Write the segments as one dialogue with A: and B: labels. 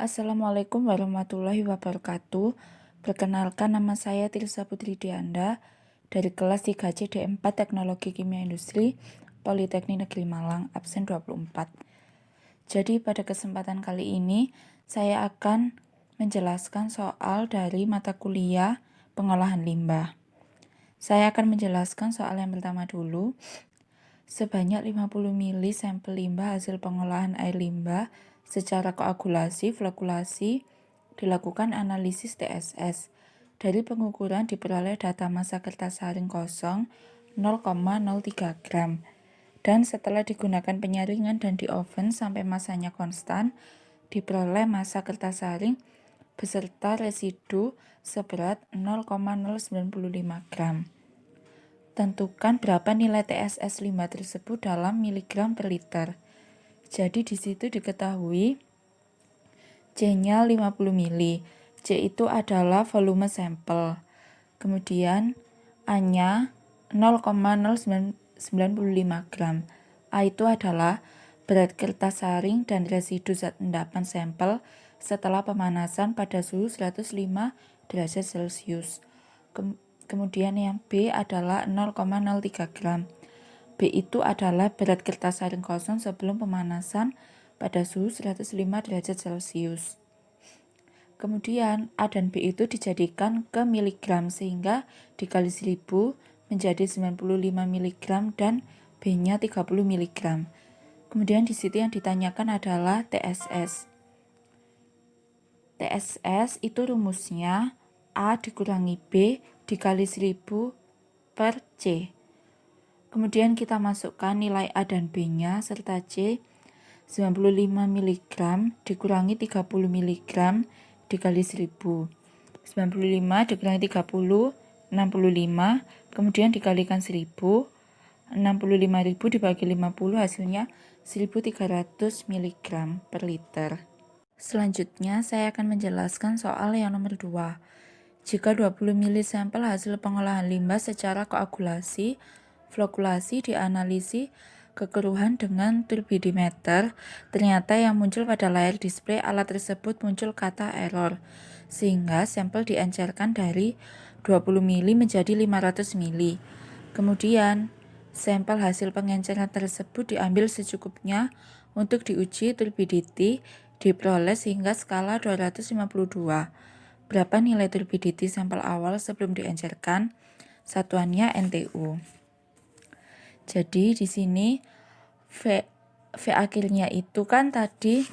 A: Assalamualaikum warahmatullahi wabarakatuh. Perkenalkan, nama saya Tirsa Putri Dianda dari kelas 3C D4 Teknologi Kimia Industri Politeknik Negeri Malang, absen 24. Jadi pada kesempatan kali ini saya akan menjelaskan soal dari mata kuliah pengolahan limbah. Saya akan menjelaskan soal yang pertama dulu. Sebanyak 50 mili sampel limbah hasil pengolahan air limbah secara koagulasi, flokulasi, dilakukan analisis TSS. Dari pengukuran diperoleh data massa kertas saring kosong 0,03 gram. Dan setelah digunakan penyaringan dan di oven sampai massanya konstan, diperoleh massa kertas saring beserta residu seberat 0,095 gram. Tentukan berapa nilai TSS limbah tersebut dalam miligram per liter. Jadi di situ diketahui C-nya 50 mili. C itu adalah volume sampel. Kemudian A-nya 0,095 gram. A itu adalah berat kertas saring dan residu zat endapan sampel setelah pemanasan pada suhu 105 derajat Celcius. Kemudian yang B adalah 0,03 gram. B itu adalah berat kertas saring kosong sebelum pemanasan pada suhu 105 derajat Celcius. Kemudian A dan B itu dijadikan ke miligram sehingga dikali 1000 menjadi 95 mg dan B-nya 30 mg. Kemudian di situ yang ditanyakan adalah TSS. TSS itu rumusnya A dikurangi B dikali 1000 per C. Kemudian kita masukkan nilai A dan B-nya serta C. 95 mg dikurangi 30 mg dikali 1000. 95 dikurangi 30, 65, kemudian dikalikan 1000. 65.000 dibagi 50 hasilnya 1300 mg per liter. Selanjutnya saya akan menjelaskan soal yang nomor 2. Jika 20 mili sampel hasil pengolahan limbah secara koagulasi, flokulasi dianalisi kekeruhan dengan turbidimeter, ternyata yang muncul pada layar display alat tersebut muncul kata error, sehingga sampel diencerkan dari 20 mili menjadi 500 mili. Kemudian, sampel hasil pengenceran tersebut diambil secukupnya untuk diuji turbidity, diperoleh sehingga skala 252. Berapa nilai turbidity sampel awal sebelum diencerkan? Satuannya NTU. Jadi di sini V akhirnya itu kan tadi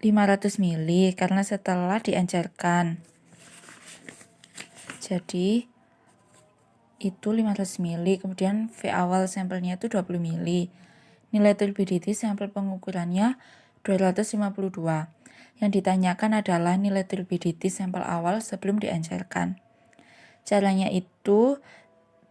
A: 500 mili karena setelah diencerkan. Jadi itu 500 mili, kemudian V awal sampelnya itu 20 mili. Nilai turbidity sampel pengukurannya 252. Yang ditanyakan adalah nilai turbidity sampel awal sebelum diencerkan. Caranya itu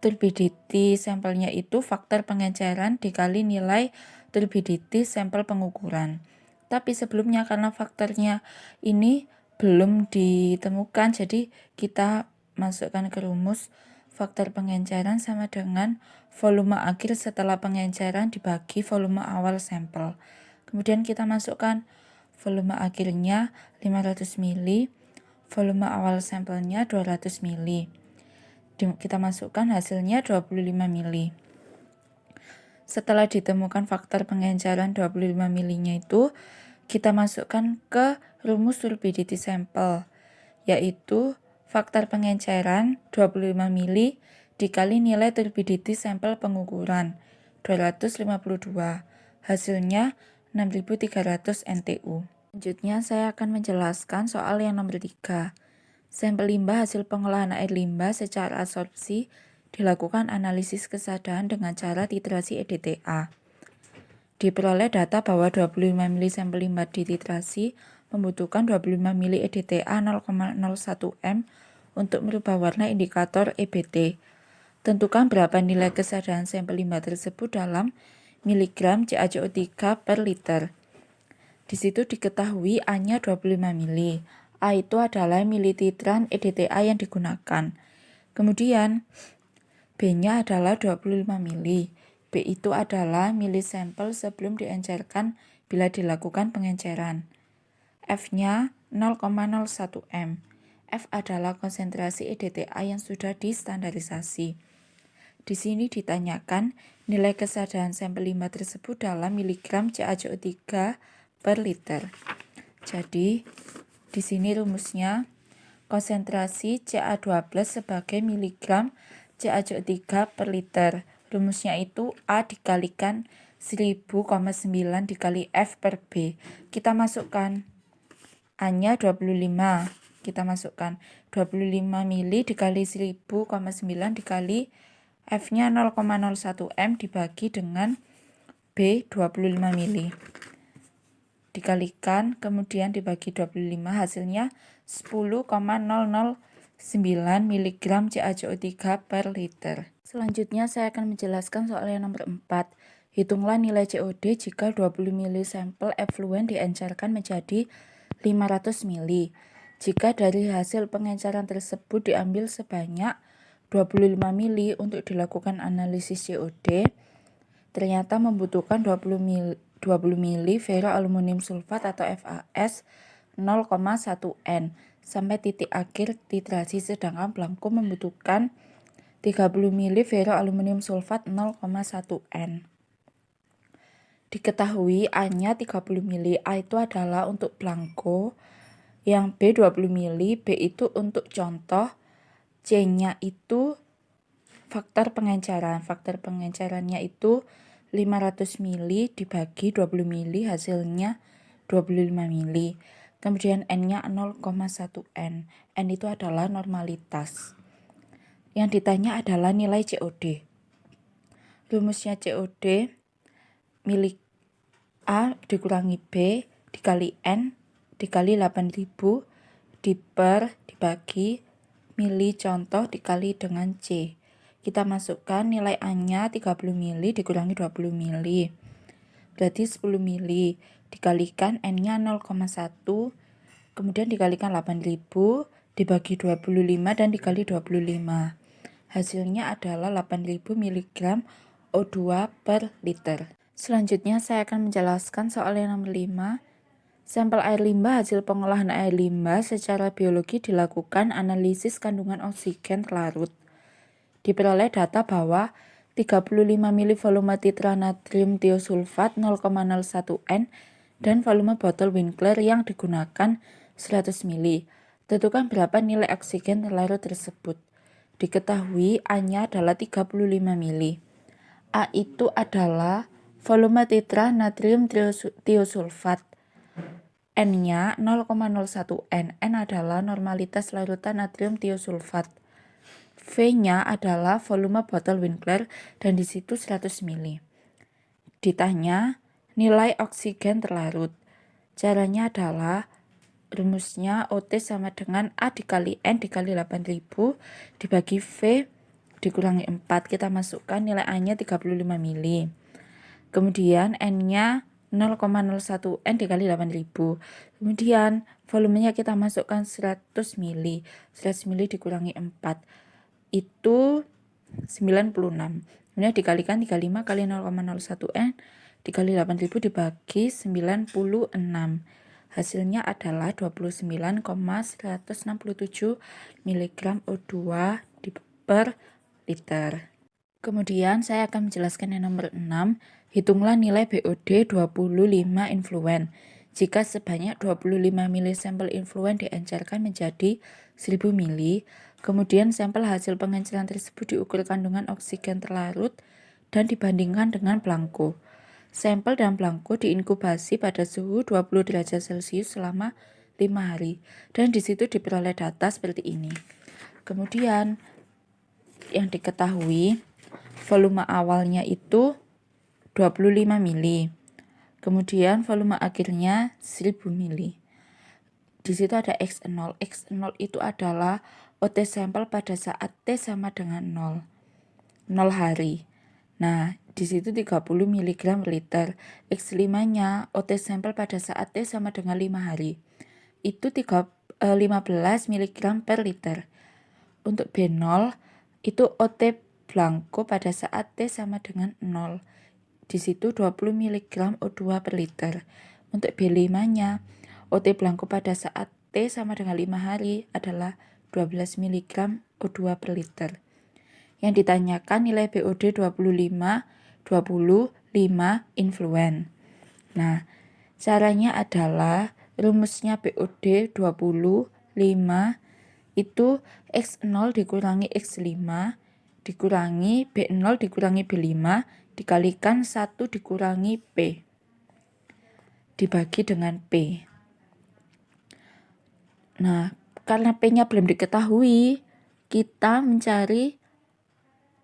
A: turbidity sampelnya itu faktor pengenceran dikali nilai turbidity sampel pengukuran. Tapi sebelumnya karena faktornya ini belum ditemukan, jadi kita masukkan ke rumus faktor pengenceran sama dengan volume akhir setelah pengenceran dibagi volume awal sampel. Kemudian kita masukkan volume akhirnya 500 mili, volume awal sampelnya 200 mili. Kita masukkan hasilnya 25 mili. Setelah ditemukan faktor pengenceran 25 milinya itu, kita masukkan ke rumus turbidity sampel, yaitu faktor pengenceran 25 mili dikali nilai turbidity sampel pengukuran 252. Hasilnya 6300 NTU. Selanjutnya saya akan menjelaskan soal yang nomor 3. Sampel limbah hasil pengolahan air limbah secara absorpsi dilakukan analisis kesadaran dengan cara titrasi EDTA. Diperoleh data bahwa 25 mili sampel limbah dititrasi membutuhkan 25 mili EDTA 0,01 M untuk merubah warna indikator EBT. Tentukan berapa nilai kesadaran sampel limbah tersebut dalam miligram CaCO3 per liter. Di situ diketahui A-nya 25 mili. A itu adalah milititran EDTA yang digunakan. Kemudian B-nya adalah 25 mili. B itu adalah mili sampel sebelum diencerkan bila dilakukan pengenceran. F-nya 0,01 m. F adalah konsentrasi EDTA yang sudah distandarisasi. Di sini ditanyakan nilai kesadaran sampel limbah tersebut dalam miligram CaCO3 per liter. Jadi, di sini rumusnya konsentrasi Ca2+ sebagai miligram CaCO3 per liter. Rumusnya itu A dikalikan 1000,9 dikali F per B. Kita masukkan A-nya 25. Kita masukkan 25 mili dikali 1000,9 dikali F-nya 0,01 m dibagi dengan B 25 mili. Dikalikan, kemudian dibagi 25, hasilnya 10,009 mg CaCO3 per liter. Selanjutnya saya akan menjelaskan soal yang nomor 4. Hitunglah nilai COD jika 20 mili sampel efluen diencerkan menjadi 500 mili. Jika dari hasil pengenceran tersebut diambil sebanyak 25 mili untuk dilakukan analisis COD, ternyata membutuhkan 20 mili ferroaluminium sulfat atau FAS 0,1 N sampai titik akhir titrasi, sedangkan blanko membutuhkan 30 mili ferroaluminium sulfat 0,1 N. Diketahui A-nya 30 mili, A itu adalah untuk blanko, yang B 20 mili, B itu untuk contoh, C-nya itu faktor pengenceran. Faktor pengencerannya itu 500 mili dibagi 20 mili, hasilnya 25 mili. Kemudian N-nya 0,1 N. N itu adalah normalitas. Yang ditanya adalah nilai COD. Rumusnya COD milik A dikurangi B dikali N dikali 8000 dibagi mili contoh dikali dengan C. Kita masukkan nilai A-nya 30 mili dikurangi 20 mili. Berarti 10 mili dikalikan N-nya 0,1, kemudian dikalikan 8000 dibagi 25 dan dikali 25. Hasilnya adalah 8000 mg O2 per liter. Selanjutnya saya akan menjelaskan soal yang nomor 5. Sampel air limbah hasil pengolahan air limbah secara biologi dilakukan analisis kandungan oksigen terlarut. Diperoleh data bahwa 35 mili volume titranatrium tiosulfat 0,01 N dan volume botol Winkler yang digunakan 100 mili. Tentukan berapa nilai oksigen terlarut tersebut. Diketahui A-nya adalah 35 mili. A itu adalah volume titranatrium tiosulfat. N-nya 0,01 N. N adalah normalitas larutan natrium tiosulfat. V-nya adalah volume botol Winkler dan di situ 100 mili. Ditanya nilai oksigen terlarut. Caranya adalah rumusnya OT sama dengan A dikali N dikali 8000 dibagi V dikurangi 4. Kita masukkan nilai A-nya 35 mili. Kemudian N-nya 0,01 N dikali 8000. Kemudian volumenya kita masukkan 100 mili. 100 mili dikurangi 4. Itu 96. Kemudian dikalikan 35 kali 0,01 N dikali 8000 dibagi 96. Hasilnya adalah 29,167 mg O2 per liter. Kemudian saya akan menjelaskan yang nomor 6. Hitunglah nilai BOD 25 influen. Jika sebanyak 25 mili sampel influen diencerkan menjadi 1000 mili, kemudian sampel hasil pengenceran tersebut diukur kandungan oksigen terlarut dan dibandingkan dengan blanko. Sampel dan blanko diinkubasi pada suhu 20 derajat Celcius selama 5 hari dan di situ diperoleh data seperti ini. Kemudian yang diketahui volume awalnya itu 25 mili. Kemudian volume akhirnya 1000 mili. Di situ ada X0. X0 itu adalah OT sampel pada saat T sama dengan 0 hari. Nah, di situ 30 mg per liter. X5-nya OT sampel pada saat T sama dengan 5 hari. Itu 15 mg per liter. Untuk B0 itu OT blanko pada saat T sama dengan 0. Di situ 20 mg O2 per liter. Untuk B5-nya OT blanko pada saat T sama dengan 5 hari adalah 12 mg O2 per liter. Yang ditanyakan nilai BOD 25 influen. Nah, caranya adalah rumusnya BOD 25 itu X0 dikurangi X5 dikurangi B0 dikurangi B5 dikalikan 1 dikurangi P dibagi dengan P. Nah, karena P-nya belum diketahui, kita mencari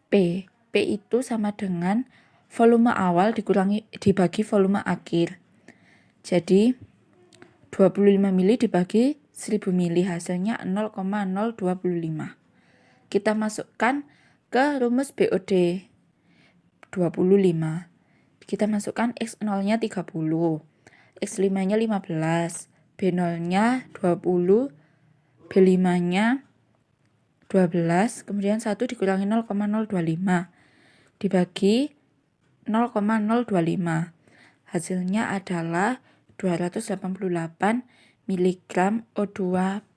A: P. P itu sama dengan volume awal dibagi volume akhir. Jadi 25 mili dibagi 1000 mili hasilnya 0,025. Kita masukkan ke rumus BOD 25. Kita masukkan X0-nya 30, X5-nya 15, B0-nya 20, B5-nya 12, kemudian 1 dikurangi 0,025 dibagi 0,025. Hasilnya adalah 288 mg O2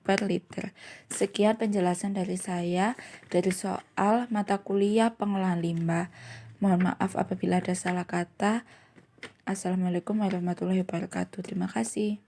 A: per liter. Sekian penjelasan dari saya dari soal mata kuliah pengolahan limbah. Mohon maaf apabila ada salah kata. Assalamualaikum warahmatullahi wabarakatuh. Terima kasih.